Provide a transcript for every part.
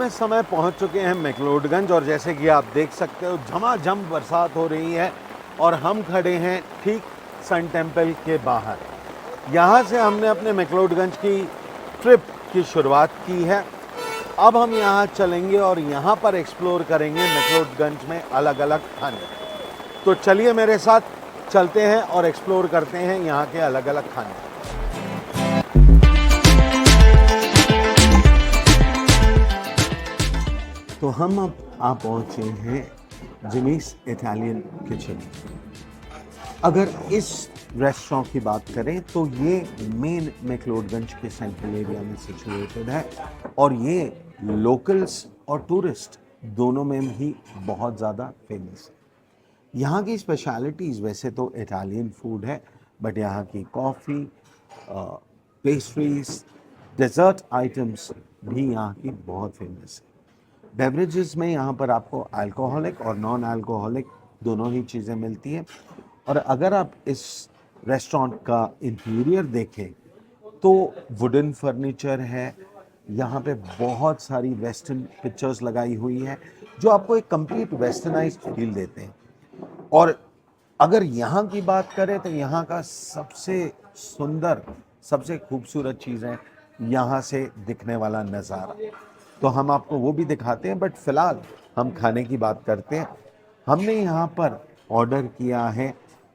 हम इस समय पहुंच चुके हैं मैक्लोडगंज और जैसे कि आप देख सकते हो झमाझम बरसात हो रही है और हम खड़े हैं ठीक सन टेम्पल के बाहर। यहाँ से हमने अपने मैक्लोडगंज की ट्रिप की शुरुआत की है। अब हम यहाँ चलेंगे और यहाँ पर एक्सप्लोर करेंगे मैक्लोडगंज में अलग अलग खाने। तो चलिए मेरे साथ चलते हैं और एक्सप्लोर करते हैं यहाँ के अलग अलग खाने। तो हम अब आ पहुँचे हैं जिमीज़ इटालियन किचन। अगर इस रेस्टोरेंट की बात करें तो ये मेन मैक्लोडगंज के सेंट्रल एरिया में सिचुएटेड है और ये लोकल्स और टूरिस्ट दोनों में ही बहुत ज़्यादा फेमस है। यहाँ की स्पेशलिटीज़ वैसे तो इटालियन फूड है, बट यहाँ की कॉफ़ी, पेस्ट्रीज, डेजर्ट आइटम्स भी यहाँ की बहुत फेमस है। बेवरेजेस में यहाँ पर आपको अल्कोहलिक और नॉन अल्कोहलिक दोनों ही चीज़ें मिलती हैं। और अगर आप इस रेस्टोरेंट का इंटीरियर देखें तो वुडन फर्नीचर है, यहाँ पे बहुत सारी वेस्टर्न पिक्चर्स लगाई हुई है जो आपको एक कंप्लीट वेस्टर्नाइज्ड फील देते हैं। और अगर यहाँ की बात करें तो यहाँ का सबसे सुंदर, सबसे खूबसूरत चीज़ है यहाँ से दिखने वाला नज़ारा। तो हम आपको वो भी दिखाते हैं, बट फ़िलहाल हम खाने की बात करते हैं। हमने यहाँ पर ऑर्डर किया है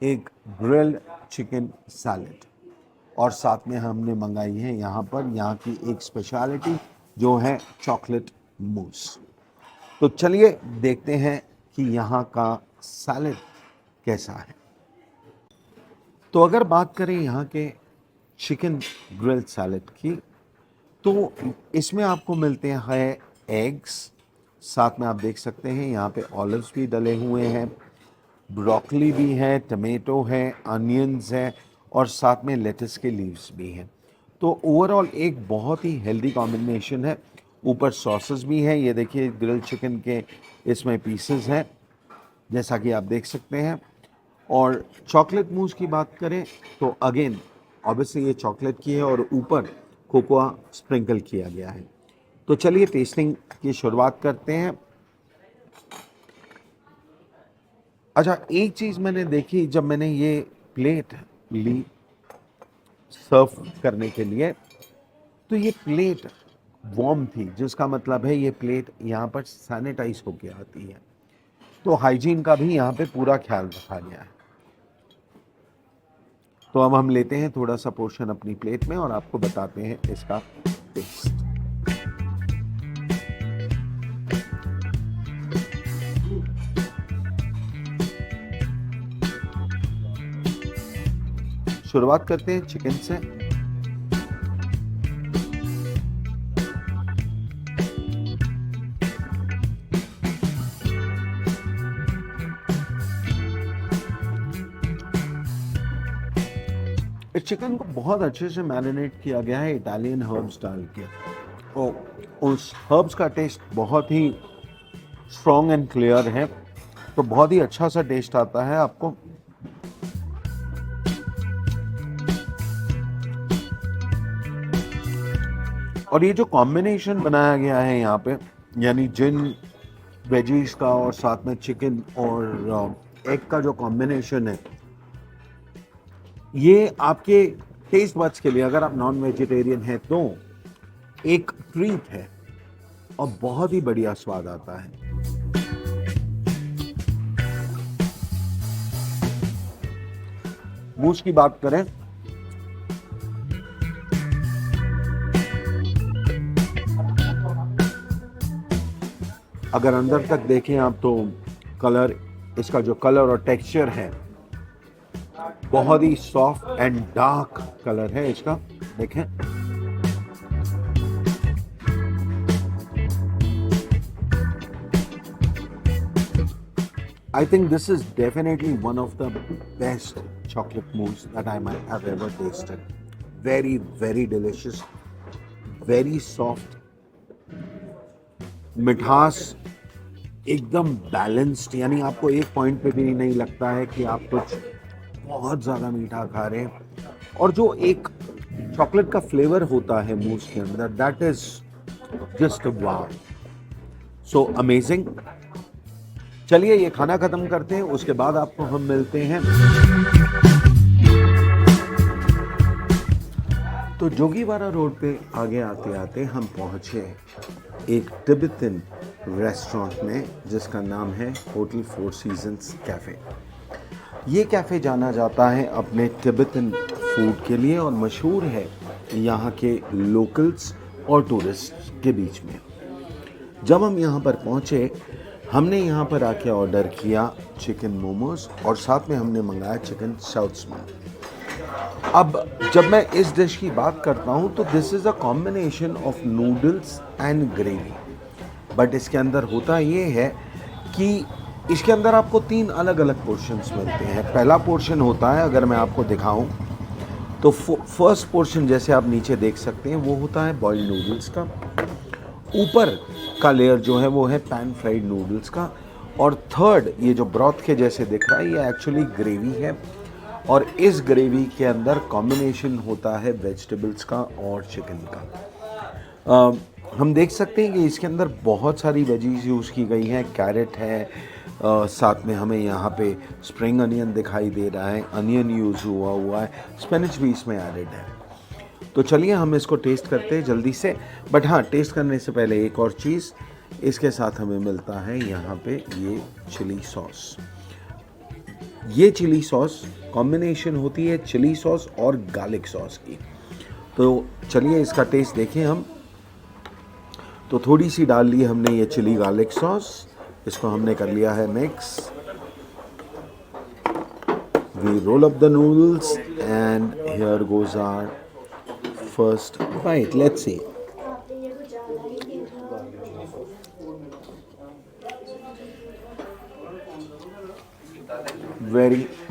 एक ग्रिल्ड चिकन सैलेड और साथ में हमने मंगाई है यहाँ की एक स्पेशलिटी जो है चॉकलेट मूस। तो चलिए देखते हैं कि यहाँ का सैलेड कैसा है। तो अगर बात करें यहाँ के चिकन ग्रिल्ड सैलेड की तो इसमें आपको मिलते हैं एग्स, साथ में आप देख सकते हैं यहाँ पे ऑलिव्स भी डले हुए हैं, ब्रोकली भी है, टमेटो है, अनियंस है और साथ में लेटस के लीव्स भी हैं। तो ओवरऑल एक बहुत ही हेल्दी कॉम्बिनेशन है। ऊपर सॉसेस भी हैं, ये देखिए ग्रिल्ड चिकन के इसमें पीसेस हैं जैसा कि आप देख सकते हैं। और चॉकलेट मूस की बात करें तो अगेन ऑब्वियसली ये चॉकलेट की है और ऊपर कोकोआ स्प्रिंकल किया गया है। तो चलिए टेस्टिंग की शुरुआत करते हैं। अच्छा, एक चीज़ मैंने देखी जब मैंने ये प्लेट ली सर्व करने के लिए, तो ये प्लेट वार्म थी, जिसका मतलब है ये प्लेट यहाँ पर सैनिटाइज होके आती है। तो हाइजीन का भी यहाँ पे पूरा ख्याल रखा गया है। तो अब हम लेते हैं थोड़ा सा पोर्शन अपनी प्लेट में और आपको बताते हैं इसका टेस्ट। शुरुआत करते हैं चिकन से। इस चिकन को बहुत अच्छे से मैरिनेट किया गया है इटालियन हर्ब्स डाल के। और उस हर्ब्स का टेस्ट बहुत ही स्ट्रॉन्ग एंड क्लियर है, तो बहुत ही अच्छा सा टेस्ट आता है आपको। और ये जो कॉम्बिनेशन बनाया गया है यहाँ पे, यानी जिन वेजीज का और साथ में चिकन और एग का जो कॉम्बिनेशन है, ये आपके टेस्ट बड्स के लिए, अगर आप नॉन वेजिटेरियन हैं तो एक ट्रीट है और बहुत ही बढ़िया स्वाद आता है। मूस की बात करें अगर अंदर तक देखें आप तो कलर, इसका जो कलर और टेक्सचर है बहुत ही सॉफ्ट एंड डार्क कलर है इसका, देखें। I think this is definitely one of the best chocolate mousse that I might have ever tasted. Very, very delicious, very soft. मिठास एकदम बैलेंस्ड, यानी आपको एक पॉइंट पे भी नहीं लगता है कि आप कुछ बहुत ज़्यादा मीठा खा रहे हैं। और जो एक चॉकलेट का फ्लेवर होता है मूस के अंदर, that is just wow. So amazing. चलिए ये खाना खत्म करते हैं, उसके बाद आपको हम मिलते हैं। तो जोगीवारा रोड पे आगे आते आते हम पहुंचे एक तिब्बतन रेस्टोरेंट में जिसका नाम है होटल फोर सीजन्स कैफ़े। ये कैफ़े जाना जाता है अपने तिब्बतन फूड के लिए और मशहूर है यहाँ के लोकल्स और टूरिस्ट के बीच में। जब हम यहाँ पर पहुँचे, हमने यहाँ पर आके ऑर्डर किया चिकन मोमोज और साथ में हमने मंगाया चिकन शाउट्समैन। अब जब मैं इस डिश की बात करता हूँ तो this is a combination of noodles and gravy, but इसके अंदर होता ये है कि इसके अंदर आपको 3 अलग अलग पोर्शंस मिलते हैं। पहला पोर्शन होता है, अगर मैं आपको दिखाऊं तो फर्स्ट पोर्शन जैसे आप नीचे देख सकते हैं वो होता है बॉइल्ड नूडल्स का। ऊपर का लेयर जो है वो है पैन फ्राइड नूडल्स का, और थर्ड ये जो ब्रॉथ के जैसे दिख रहा है ये एक्चुअली ग्रेवी है, और इस ग्रेवी के अंदर कॉम्बिनेशन होता है वेजिटेबल्स का और चिकन का। हम देख सकते हैं कि इसके अंदर बहुत सारी वेजीज यूज़ की गई हैं। कैरेट है, साथ में हमें यहाँ पे स्प्रिंग अनियन दिखाई दे रहा है, अनियन यूज़ हुआ है, स्पिनच भी इसमें एडेड है। तो चलिए हम इसको टेस्ट करते हैं जल्दी से। बट हाँ, टेस्ट करने से पहले एक और चीज़, इसके साथ हमें मिलता है यहाँ पे ये चिली सॉस। ये चिली सॉस कॉम्बिनेशन होती है चिली सॉस और गार्लिक सॉस की। तो चलिए इसका टेस्ट देखें हम। तो थोड़ी सी डाल ली हमने ये चिली गार्लिक सॉस, इसको हमने कर लिया है mix. We roll up the noodles and here goes our first bite. Let's see.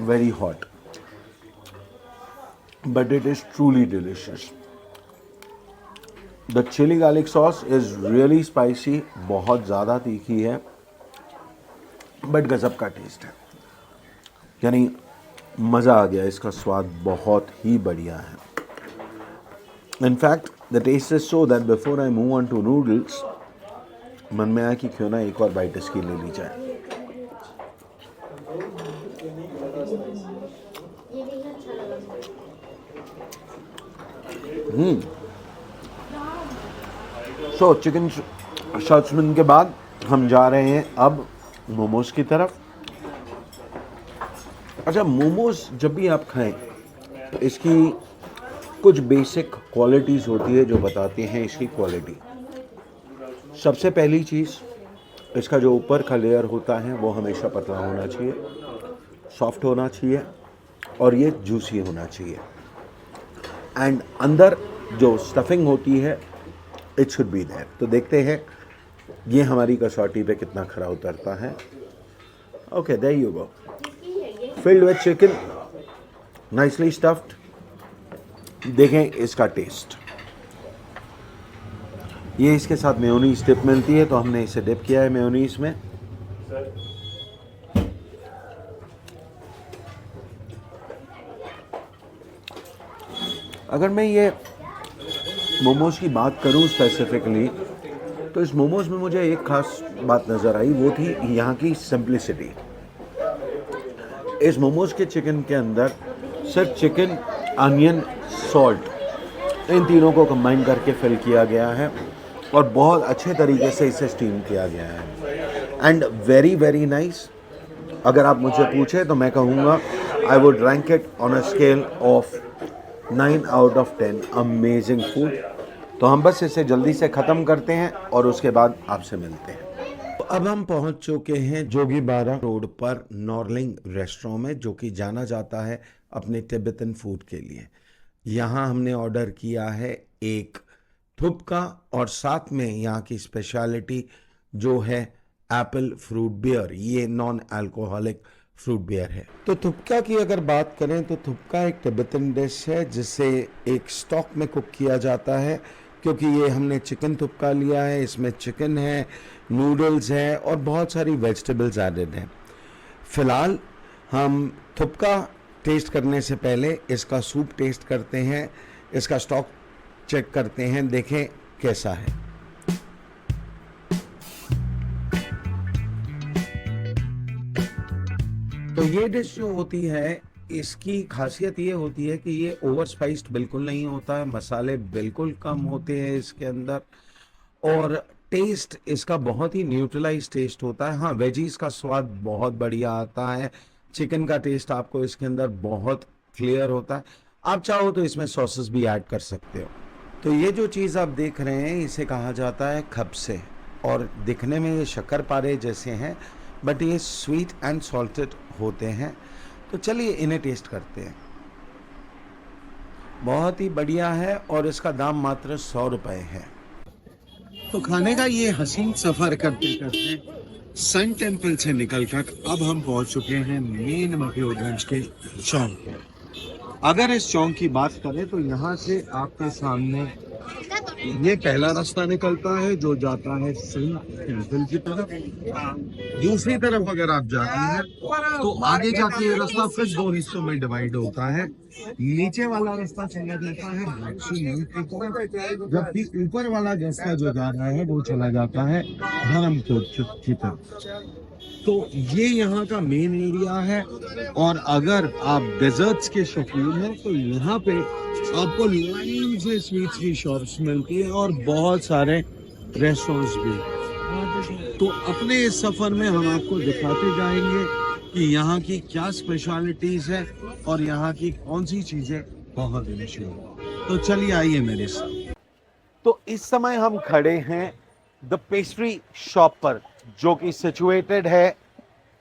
very hot, but it is truly delicious. The chili garlic sauce is really spicy, बहुत ज़्यादा तीखी है, but गजब का टेस्ट है, यानी मज़ा आ गया। इसका स्वाद बहुत ही बढ़िया है। In fact, the taste is so that before I move on to noodles, मन में आया कि क्यों ना एक और बाइट इसकी ले ली जाए। सो चिकन शाउट्समैन के बाद हम जा रहे हैं अब मोमोज की तरफ। अच्छा, मोमोज जब भी आप खाएं तो इसकी कुछ बेसिक क्वालिटीज़ होती है जो बताती हैं इसकी क्वालिटी। सबसे पहली चीज़, इसका जो ऊपर का लेयर होता है वो हमेशा पतला होना चाहिए, सॉफ्ट होना चाहिए और ये जूसी होना चाहिए। एंड अंदर जो स्टफिंग होती है इट शुड बी देयर। तो देखते हैं ये हमारी कसौटी पे कितना खरा उतरता है। Okay, there you go, filled with chicken, nicely stuffed. देखें इसका टेस्ट। ये इसके साथ मेयोनीज डिप मिलती है तो हमने इसे डिप किया है मेयोनीज में। अगर मैं ये मोमोज की बात करूं स्पेसिफिकली, तो इस मोमोज में मुझे एक खास बात नज़र आई, वो थी यहाँ की सिंप्लिसिटी। इस मोमोज के चिकन के अंदर सिर्फ चिकन, अनियन, सॉल्ट, इन तीनों को कंबाइन करके फिल किया गया है और बहुत अच्छे तरीके से इसे स्टीम किया गया है। And very very nice. अगर आप मुझसे पूछे तो मैं कहूँगा I would rank it on a scale of 9 out of 10। Amazing food. तो हम बस इसे जल्दी से ख़त्म करते हैं और उसके बाद आपसे मिलते हैं। तो अब हम पहुंच चुके हैं जोगीवारा रोड पर नॉर्लिंग रेस्टोरेंट में, जो कि जाना जाता है अपने तिब्बतन फूड के लिए। यहाँ हमने ऑर्डर किया है एक थुपका और साथ में यहाँ की स्पेशलिटी जो है एप्पल फ्रूट बियर। ये नॉन अल्कोहलिक फ्रूट बियर है। तो थुपका की अगर बात करें तो थुपका एक तिब्बतन डिश है जिसे एक स्टॉक में कुक किया जाता है, क्योंकि ये हमने चिकन थुपका लिया है। इसमें चिकन है, नूडल्स है और बहुत सारी वेजिटेबल्स एडेड हैं। फिलहाल हम थुपका टेस्ट करने से पहले इसका सूप टेस्ट करते हैं, इसका स्टॉक चेक करते हैं, देखें कैसा है। ये डिश जो होती है, इसकी खासियत ये होती है कि ये ओवर स्पाइस्ड बिल्कुल नहीं होता है, मसाले बिल्कुल कम होते हैं इसके अंदर, और टेस्ट इसका बहुत ही न्यूट्रलाइज टेस्ट होता है। हाँ, वेजीज का स्वाद बहुत बढ़िया आता है, चिकन का टेस्ट आपको इसके अंदर बहुत क्लियर होता है। आप चाहो तो इसमें सॉसेस भी ऐड कर सकते हो। तो ये जो चीज़ आप देख रहे हैं इसे कहा जाता है खबसे, और दिखने में ये शक्करपारे जैसे हैं, बट ये स्वीट एंड सॉल्टेड होते हैं। तो चलिए इन्हें टेस्ट करते हैं। बहुत ही बढ़िया है और इसका दाम मात्र 100 रुपये है। तो खाने का ये हसीन सफर करते करते सन टेम्पल से निकलकर अब हम पहुंच चुके हैं मेन मक्लोडगंज के चौक पे। अगर इस चौक की बात करें तो यहाँ से आपके सामने ये पहला रास्ता निकलता है जो जाता है सन टेम्पल की तरफ। दूसरी तरफ अगर आप जाते हैं तो आगे जाके ये रास्ता फिर दो हिस्सों में डिवाइड होता है। नीचे वाला रास्ता चला जाता है मैक्सिमम की तरफ, जबकि ऊपर वाला रास्ता जो जा रहा है वो चला जाता है धर्मपुर की तरफ। तो ये यहाँ का मेन एरिया है, और अगर आप डेजर्ट्स के शौकीन हैं तो यहाँ पे आपको लाइन से स्वीट्स की शॉप्स मिलती है और बहुत सारे रेस्टोरेंट्स भी। तो अपने इस सफर में हम आपको दिखाते जाएंगे कि यहाँ की क्या स्पेशलिटीज है और यहाँ की कौन सी चीजें बहुत मशहूर। तो चलिए आइए मेरे साथ। तो इस समय हम खड़े हैं द पेस्ट्री शॉप पर, जो कि सिचुएटेड है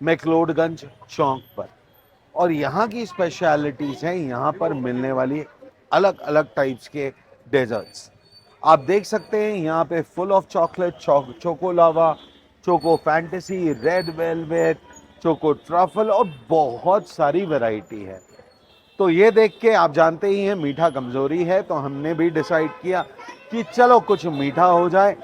मैक्लोडगंज चौक पर, और यहाँ की स्पेशलिटीज हैं यहाँ पर मिलने वाली अलग अलग टाइप्स के डेजर्ट्स। आप देख सकते हैं यहाँ पे full of chocolate, choco lava, choco fantasy, red velvet, choco truffle और बहुत सारी वैरायटी है। तो ये देख के आप जानते ही हैं मीठा कमजोरी है, तो हमने भी डिसाइड किया कि चलो कुछ मीठा हो जाए।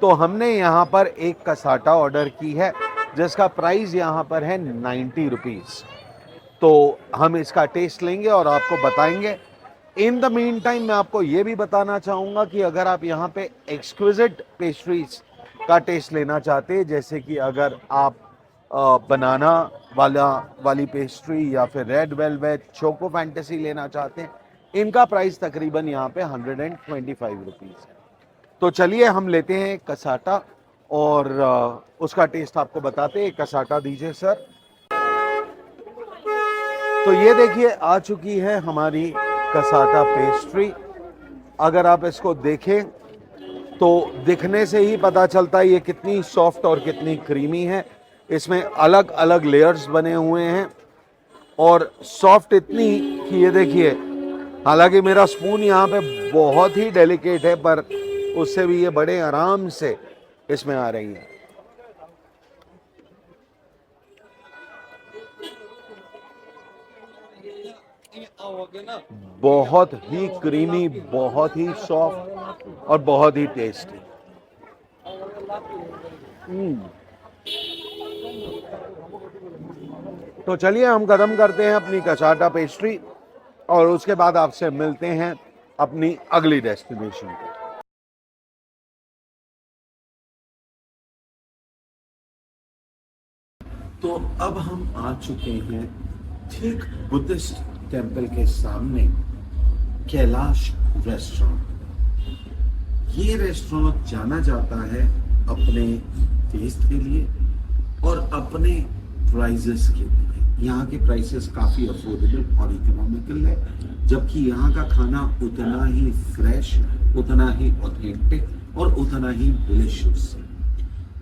तो हमने यहाँ पर एक कसाटा ऑर्डर की है जिसका प्राइस यहाँ पर है 90 रुपीज़। तो हम इसका टेस्ट लेंगे और आपको बताएंगे। इन द मीन टाइम मैं आपको ये भी बताना चाहूँगा कि अगर आप यहाँ पे एक्सक्विजिट पेस्ट्रीज का टेस्ट लेना चाहते हैं, जैसे कि अगर आप बनाना वाली पेस्ट्री या फिर रेड वेलवेट, चोको फैंटेसी लेना चाहते हैं, इनका प्राइस तकरीबन यहाँ पे 125 रुपीज़ है। तो चलिए हम लेते हैं कसाटा और उसका टेस्ट आपको बताते हैं। कसाटा दीजिए सर। तो ये देखिए आ चुकी है हमारी कसाटा पेस्ट्री। अगर आप इसको देखें तो दिखने से ही पता चलता है ये कितनी सॉफ्ट और कितनी क्रीमी है। इसमें अलग अलग लेयर्स बने हुए हैं और सॉफ्ट इतनी कि ये देखिए, हालांकि मेरा स्पून यहाँ पे बहुत ही डेलिकेट है पर उससे भी ये बड़े आराम से इसमें आ रही है। बहुत ही क्रीमी, बहुत ही सॉफ्ट और बहुत ही टेस्टी। तो चलिए हम खत्म करते हैं अपनी कसाटा पेस्ट्री और उसके बाद आपसे मिलते हैं अपनी अगली डेस्टिनेशन पर। तो अब हम आ चुके हैं ठीक बुद्धिस्ट टेंपल के सामने कैलाश रेस्टोरेंट। ये रेस्टोरेंट जाना जाता है अपने टेस्ट के लिए और अपने प्राइजेस के लिए। यहाँ के प्राइसेस काफ़ी अफोर्डेबल और इकोनॉमिकल है, जबकि यहाँ का खाना उतना ही फ्रेश, उतना ही ऑथेंटिक और उतना ही डिलिशियस है।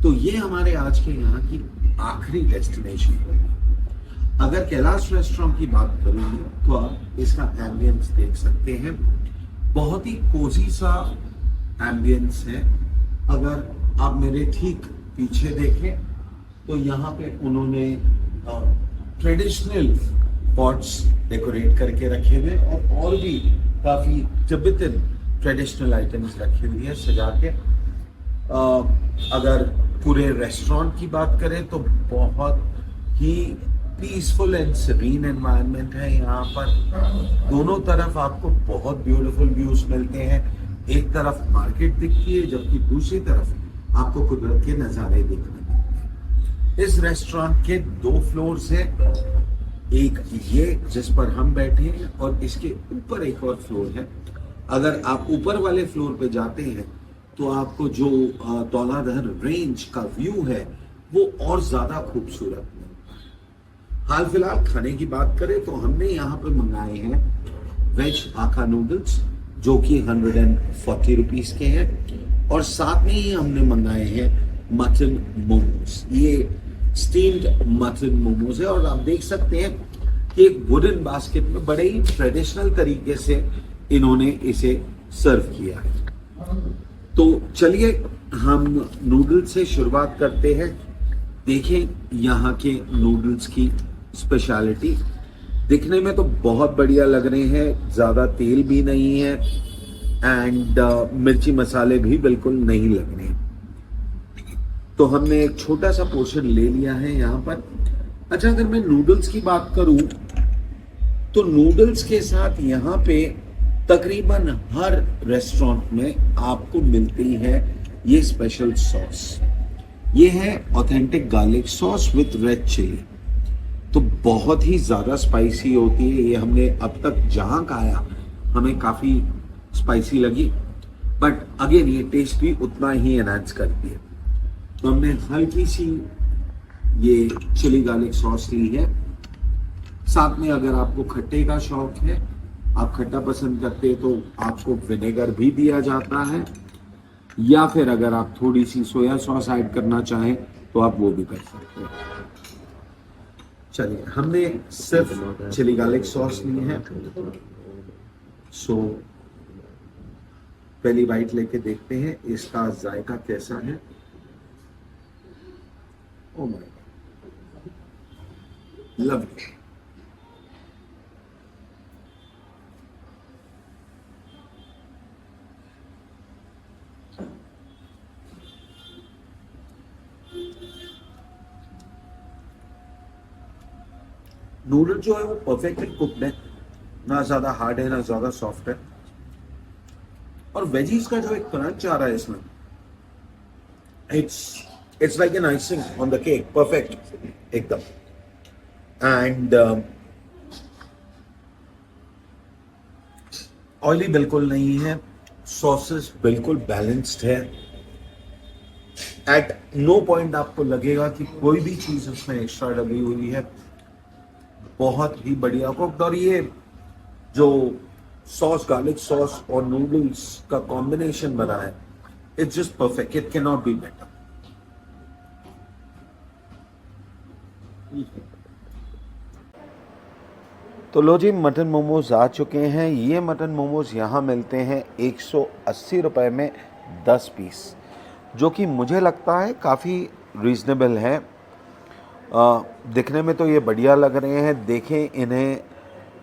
तो ये हमारे आज के यहाँ की आखिरी डेस्टिनेशन है। अगर कैलाश रेस्टोरेंट की बात करूँ तो आप इसका एम्बियंस देख सकते हैं, बहुत ही कोजी सा एम्बियंस है। अगर आप मेरे ठीक पीछे देखें तो यहाँ पे उन्होंने ट्रेडिशनल पॉट्स डेकोरेट करके रखे हुए और भी काफी तिब्बतन ट्रेडिशनल आइटम्स रखे हुए हैं सजा के। अगर पूरे रेस्टोरेंट की बात करें तो बहुत ही पीसफुल एंड सीरीन एनवायरनमेंट है यहाँ पर। दोनों तरफ आपको बहुत ब्यूटीफुल व्यूज मिलते हैं। एक तरफ मार्केट दिखती है जबकि दूसरी तरफ आपको कुदरत के नज़ारे दिखते हैं। इस रेस्टोरेंट के 2 फ्लोर्स हैं एक ये जिस पर हम बैठे हैं और इसके ऊपर एक और फ्लोर है। अगर आप ऊपर वाले फ्लोर पे जाते हैं तो आपको जो तौलाधर रेंज का व्यू है वो और ज्यादा खूबसूरत है। हाल फिलहाल खाने की बात करें तो हमने यहाँ पे मंगाए हैं वेज हाक्का नूडल्स जो कि 140 रुपीज के हैं, और साथ में ही हमने मंगाए हैं मटन मोमोज। ये स्टीम्ड मटन मोमोज है और आप देख सकते हैं कि एक वुडन बास्केट में बड़े ही ट्रेडिशनल तरीके से इन्होंने इसे सर्व किया है। तो चलिए हम नूडल्स से शुरुआत करते हैं। देखें यहाँ के नूडल्स की स्पेशलिटी, दिखने में तो बहुत बढ़िया लग रहे हैं, ज्यादा तेल भी नहीं है एंड मिर्ची मसाले भी बिल्कुल नहीं लग रहे हैं। तो हमने एक छोटा सा पोर्शन ले लिया है यहाँ पर। अच्छा, अगर मैं नूडल्स की बात करूं तो नूडल्स के साथ यहाँ पे तकरीबन हर रेस्टोरेंट में आपको मिलती है ये स्पेशल सॉस। ये है authentic garlic sauce with red chilli. तो बहुत ही ज्यादा स्पाइसी होती है ये। हमने अब तक जहां खाया हमें काफी स्पाइसी लगी, बट अगेन ये टेस्ट भी उतना ही एनहांस करती है। तो हमने हल्की सी ये चिली गार्लिक सॉस ली है। साथ में अगर आपको खट्टे का शौक है, आप खट्टा पसंद करते हैं, तो आपको विनेगर भी दिया जाता है, या फिर अगर आप थोड़ी सी सोया सॉस ऐड करना चाहें तो आप वो भी कर सकते हैं। चलिए, हमने सिर्फ चिली गार्लिक सॉस ली है। सो पहली बाइट लेके देखते हैं इसका जायका कैसा है। Oh my God. Lovely. Noodle जो है वो परफेक्टली कुक्ड है, ना ज्यादा हार्ड है ना ज्यादा सॉफ्ट है, और वेजीज का जो एक क्रंच आ रहा है इसमें, It's like an icing on the cake, perfect एकदम। And ऑयली बिल्कुल नहीं है, सॉसेस बिल्कुल बैलेंस्ड है। एट नो पॉइंट आपको लगेगा कि कोई भी चीज उसमें एक्स्ट्रा डली हुई है। बहुत ही बढ़िया कुक्ड, और ये जो सॉस, गार्लिक सॉस और नूडल्स का कॉम्बिनेशन बना है, it's just perfect, it can not be better. तो लो जी, मटन मोमोज आ चुके हैं। ये मटन मोमोज यहाँ मिलते हैं 180 रुपए में 10 पीस, जो कि मुझे लगता है काफ़ी रीज़नेबल है। दिखने में तो ये बढ़िया लग रहे हैं। देखें इन्हें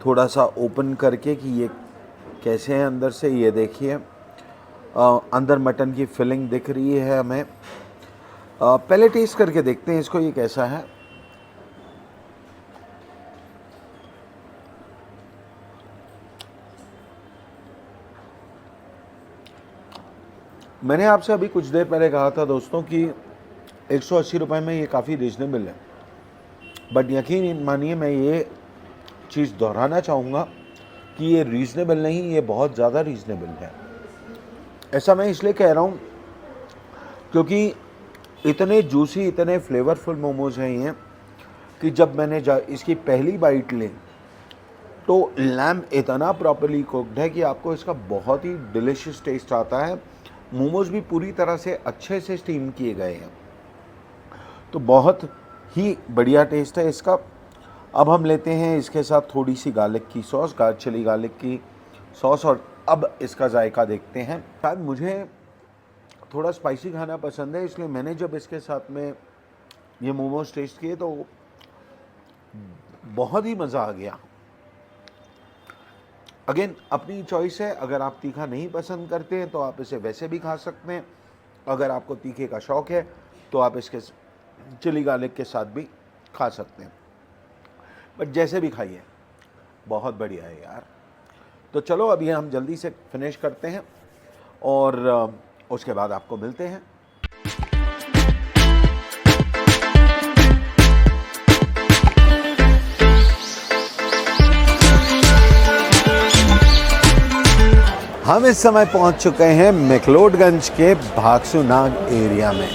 थोड़ा सा ओपन करके कि ये कैसे हैं अंदर से। ये देखिए, अंदर मटन की फिलिंग दिख रही है हमें। पहले टेस्ट करके देखते हैं इसको, ये कैसा है। मैंने आपसे अभी कुछ देर पहले कहा था दोस्तों कि 180 रुपये में ये काफ़ी रीज़नेबल है, बट यकीन मानिए मैं ये चीज़ दोहराना चाहूँगा कि ये रीज़नेबल नहीं, ये बहुत ज़्यादा रीज़नेबल है। ऐसा मैं इसलिए कह रहा हूँ क्योंकि इतने जूसी, इतने फ्लेवरफुल मोमोज हैं ये कि जब मैंने इसकी पहली बाइट ली तो लैम्ब इतना प्रॉपर्ली कुक्ड है कि आपको इसका बहुत ही डिलिशियस टेस्ट आता है। मोमोज भी पूरी तरह से अच्छे से स्टीम किए गए हैं, तो बहुत ही बढ़िया टेस्ट है इसका। अब हम लेते हैं इसके साथ थोड़ी सी गार्लिक की सॉस, चिली गार्लिक की सॉस, और अब इसका जायका देखते हैं। शायद मुझे थोड़ा स्पाइसी खाना पसंद है, इसलिए मैंने जब इसके साथ में ये मोमोज टेस्ट किए तो बहुत ही मज़ा आ गया। अगेन अपनी चॉइस है, अगर आप तीखा नहीं पसंद करते हैं तो आप इसे वैसे भी खा सकते हैं। अगर आपको तीखे का शौक़ है तो आप इसके चिली गार्लिक के साथ भी खा सकते हैं, बट जैसे भी खाइए बहुत बढ़िया है यार। तो चलो अभी हम जल्दी से फिनिश करते हैं और उसके बाद आपको मिलते हैं। हम इस समय पहुंच चुके हैं मैक्लोडगंज के भागसूनाग एरिया में,